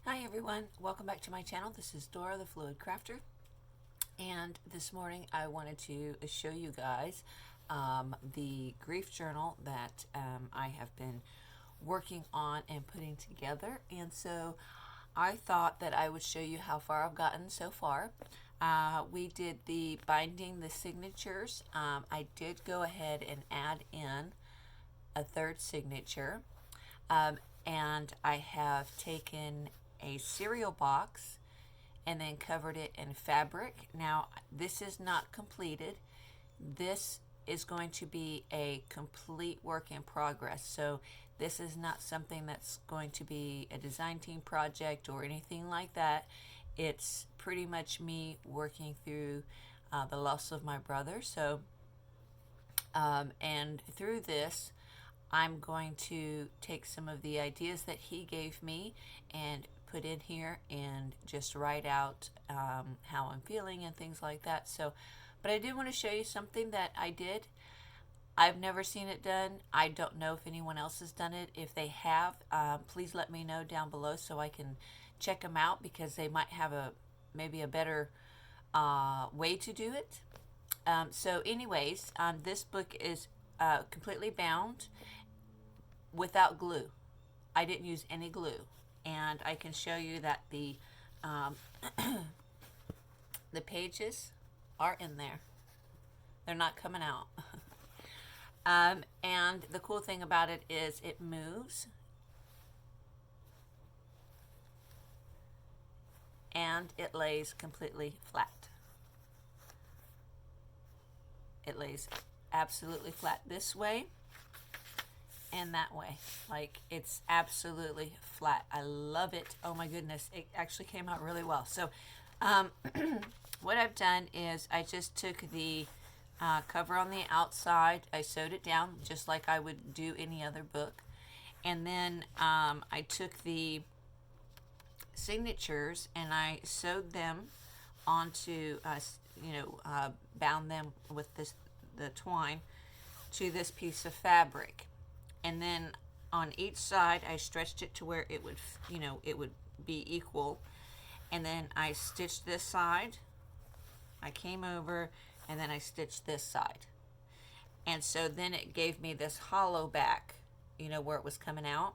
Hi everyone, welcome back to my channel. This is Dora the Fluid Crafter, and this morning I wanted to show you guys the grief journal that I have been working on and putting together. And so I thought that I would show you how far I've gotten so far. We did the binding the signatures. I did go ahead and add in a third signature, and I have taken a cereal box and then covered it in fabric. Now, this is not completed. This is going to be a complete work in progress. So this is not something that's going to be a design team project or anything like that. It's pretty much me working through the loss of my brother. So, and through this, I'm going to take some of the ideas that he gave me and put in here and just write out how I'm feeling and things like that. So, but I did want to show you something that I did. I've never seen it done. I don't know if anyone else has done it. If they have, please let me know down below so I can check them out, because they might have maybe a better way to do it. So anyways, this book is completely bound without glue. I didn't use any glue, and I can show you that the the pages are in there. They're not coming out. And the cool thing about it is it moves, and it lays completely flat. It lays absolutely flat this way and that way. Like, it's absolutely flat. I love it. Oh my goodness, it actually came out really well. So what I've done is I just took the cover on the outside, I sewed it down just like I would do any other book, and then I took the signatures and I sewed them onto bound them with the twine to this piece of fabric. And then on each side I stretched it to where it would be equal, and then I stitched this side, I came over, and then I stitched this side, and so then it gave me this hollow back, where it was coming out.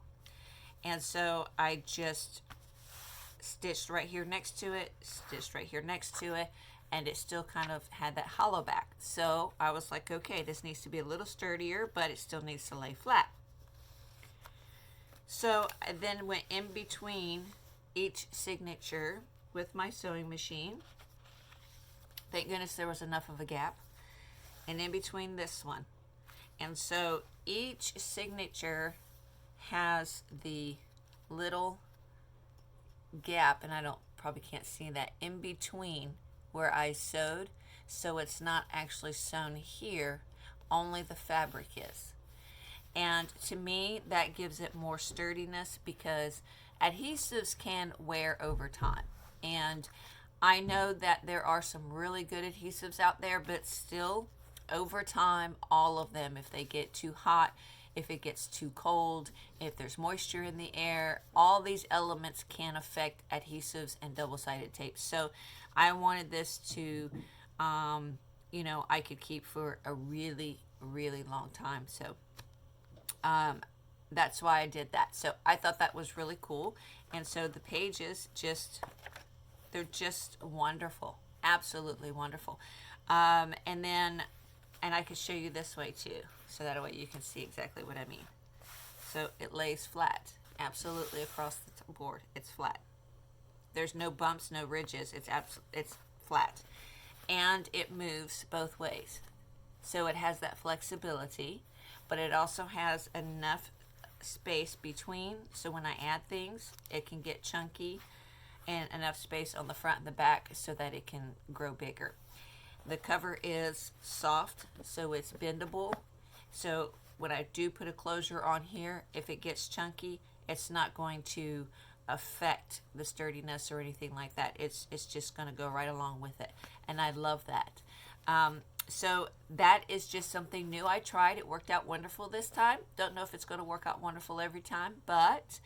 And so I just stitched right here next to it, stitched right here next to it, and it still kind of had that hollow back. So I was like, okay, this needs to be a little sturdier, but it still needs to lay flat. So I then went in between each signature with my sewing machine. Thank goodness there was enough of a gap. And in between this one. And so each signature has the little gap, and I probably can't see that, in between where I sewed, so it's not actually sewn here, only the fabric is. And to me, that gives it more sturdiness, because adhesives can wear over time. And I know that there are some really good adhesives out there, but still, over time, all of them, if they get too hot, if it gets too cold, if there's moisture in the air, all these elements can affect adhesives and double-sided tape. So I wanted this to, I could keep for a really, really long time. So that's why I did that. So I thought that was really cool. And so the pages they're just wonderful. Absolutely wonderful. And I could show you this way too, so that way you can see exactly what I mean. So it lays flat, absolutely across the board. It's flat. There's no bumps, no ridges. It's flat, and it moves both ways. So it has that flexibility, but it also has enough space between, so when I add things, it can get chunky, and enough space on the front and the back so that it can grow bigger. The cover is soft, so it's bendable. So when I do put a closure on here, if it gets chunky, it's not going to affect the sturdiness or anything like that. It's just going to go right along with it, and I love that. So that is just something new I tried. It worked out wonderful this time. Don't know if it's going to work out wonderful every time, but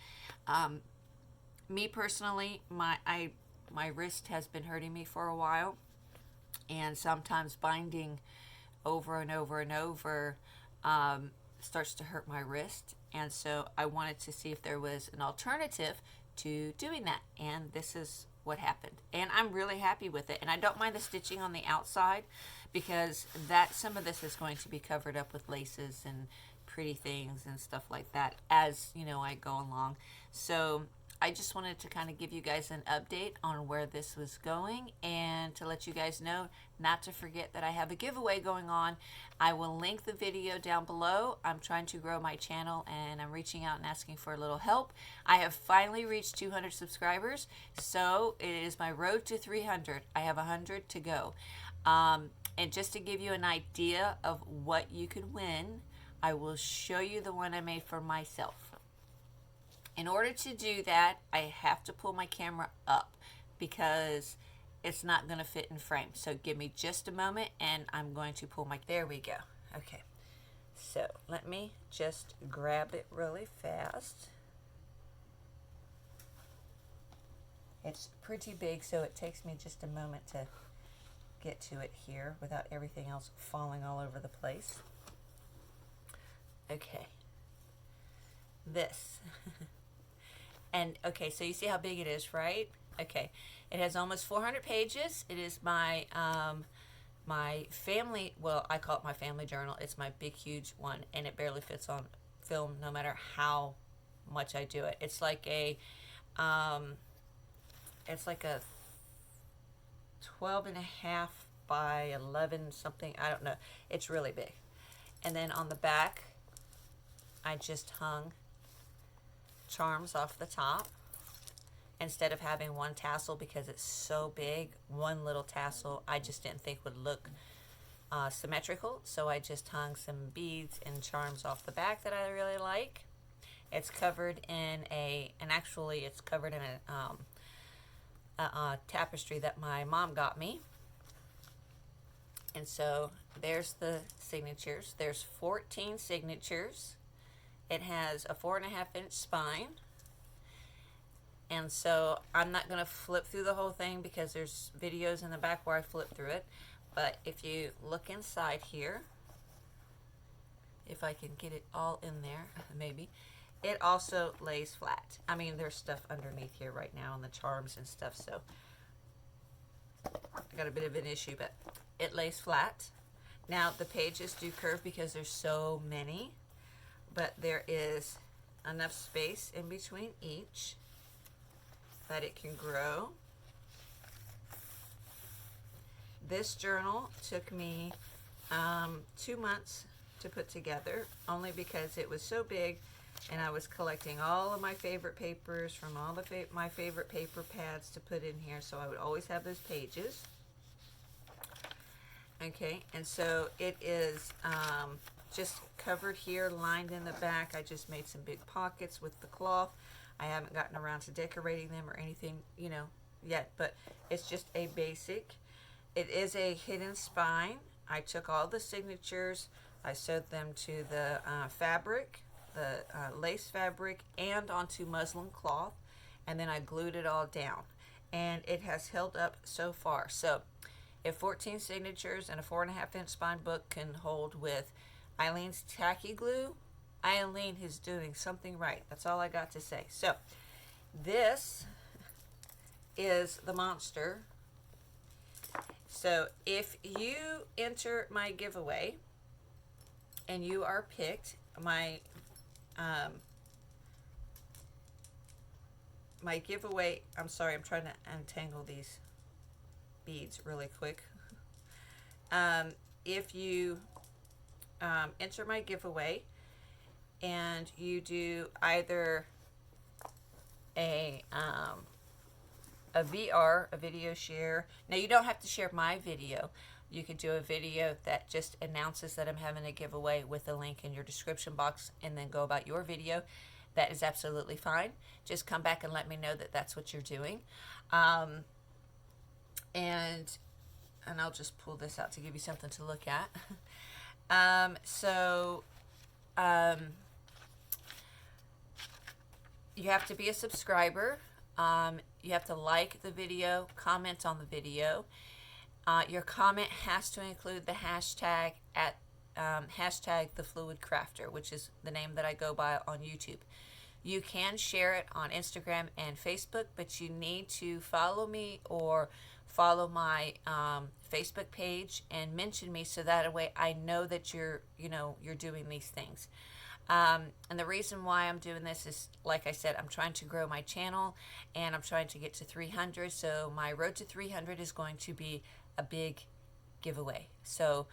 Me personally, my wrist has been hurting me for a while, and sometimes binding over and over and over starts to hurt my wrist. And so I wanted to see if there was an alternative to doing that, and this is what happened, and I'm really happy with it. And I don't mind the stitching on the outside, because that some of this is going to be covered up with laces and pretty things and stuff like that as you know I go along. So I just wanted to kind of give you guys an update on where this was going, and to let you guys know not to forget that I have a giveaway going on. I will link the video down below. I'm trying to grow my channel, and I'm reaching out and asking for a little help. I have finally reached 200 subscribers, so it is my road to 300. I have 100 to go. And just to give you an idea of what you could win, I will show you the one I made for myself. In order to do that, I have to pull my camera up because it's not going to fit in frame. So give me just a moment, and I'm going to pull my, there we go. Okay, so let me just grab it really fast. It's pretty big, so it takes me just a moment to get to it here without everything else falling all over the place. Okay, this. And okay, so you see how big it is, right? Okay, it has almost 400 pages. It is my my family, well, I call it my family journal. It's my big, huge one, and it barely fits on film no matter how much I do it. It's like a 12.5 by 11 something. I don't know. It's really big. And then on the back, I just hung charms off the top instead of having one tassel, because it's so big. One little tassel I just didn't think would look symmetrical, so I just hung some beads and charms off the back that I really like. It's covered in and actually it's covered in a tapestry that my mom got me. And so there's the signatures. There's 14 signatures. It has a 4.5-inch spine. And so I'm not going to flip through the whole thing because there's videos in the back where I flip through it. But if you look inside here, if I can get it all in there, maybe, it also lays flat. I mean, there's stuff underneath here right now and the charms and stuff, so I got a bit of an issue, but it lays flat. Now, the pages do curve because there's so many, but there is enough space in between each that it can grow. This journal took me 2 months to put together, only because it was so big, and I was collecting all of my favorite papers from all the my favorite paper pads to put in here, so I would always have those pages. Okay, and so it is just covered here, lined in the back. I just made some big pockets with the cloth. I haven't gotten around to decorating them or anything, you know, yet, but it's just a basic. It is a hidden spine. I took all the signatures, I sewed them to the fabric, the lace fabric, and onto muslin cloth, and then I glued it all down, and it has held up so far. So if 14 signatures and a 4.5-inch spine book can hold with Eileen's tacky glue, Eileen is doing something right. That's all I got to say. So this is the monster. So if you enter my giveaway and you are picked, my giveaway, I'm sorry, I'm trying to untangle these beads really quick. If you enter my giveaway and you do either a VR, a video share. Now, you don't have to share my video. You could do a video that just announces that I'm having a giveaway with a link in your description box, and then go about your video. That is absolutely fine. Just come back and let me know that that's what you're doing. And I'll just pull this out to give you something to look at. You have to be a subscriber. You have to like the video, comment on the video. Your comment has to include the hashtag at hashtag the Fluid Crafter, which is the name that I go by on YouTube. You can share it on Instagram and Facebook, but you need to follow me or follow my Facebook page and mention me, so that way I know that you're doing these things. And the reason why I'm doing this is, like I said, I'm trying to grow my channel, and I'm trying to get to 300. So my road to 300 is going to be a big giveaway. So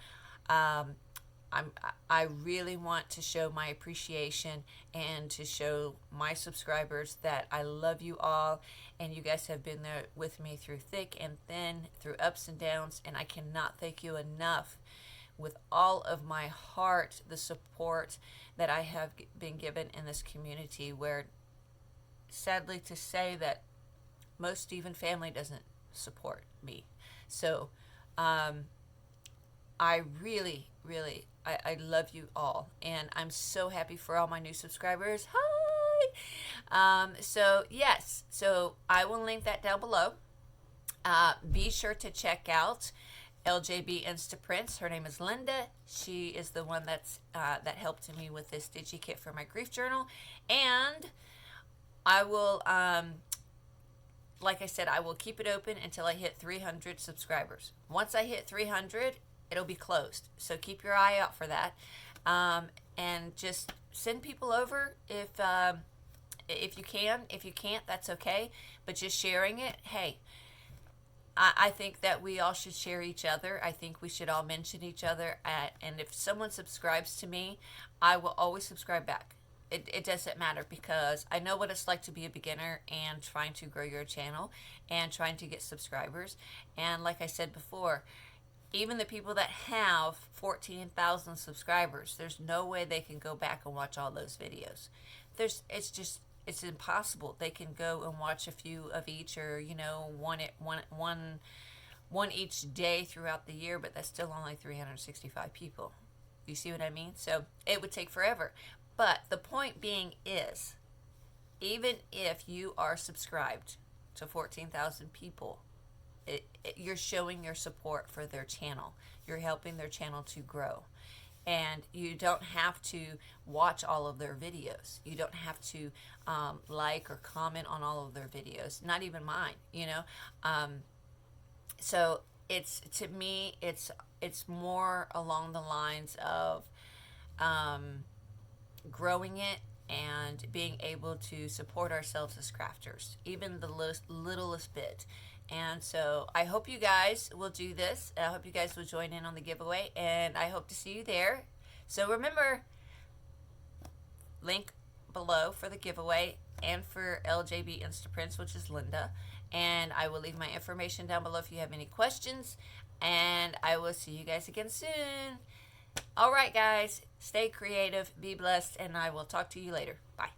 I really want to show my appreciation and to show my subscribers that I love you all, and you guys have been there with me through thick and thin, through ups and downs, and I cannot thank you enough with all of my heart the support that I have been given in this community, where sadly to say that most even family doesn't support me. So I really I love you all, and I'm so happy for all my new subscribers. Hi! So yes, so I will link that down below. Be sure to check out LJBinstaprints. Her name is Linda. She is the one that helped me with this DigiKit for my grief journal. And I will, like I said, I will keep it open until I hit 300 subscribers. Once I hit 300, it'll be closed. So keep your eye out for that. And just send people over if you can. If you can't, that's okay. But just sharing it, hey, I think that we all should share each other. I think we should all mention each other. And if someone subscribes to me, I will always subscribe back. It doesn't matter, because I know what it's like to be a beginner and trying to grow your channel and trying to get subscribers. And like I said before, even the people that have 14,000 subscribers, there's no way they can go back and watch all those videos. It's impossible. They can go and watch a few of each, or one each day throughout the year, but that's still only 365 people. You see what I mean? So it would take forever. But the point being is, even if you are subscribed to 14,000 people, you're showing your support for their channel. You're helping their channel to grow. And you don't have to watch all of their videos. You don't have to like or comment on all of their videos, not even mine, So to me, it's more along the lines of growing it and being able to support ourselves as crafters, even the littlest bit. And so I hope you guys will do this. I hope you guys will join in on the giveaway, and I hope to see you there. So remember, link below for the giveaway and for LJBinstaprints, which is Linda. And I will leave my information down below if you have any questions. And I will see you guys again soon. All right, guys, stay creative, be blessed, and I will talk to you later. Bye.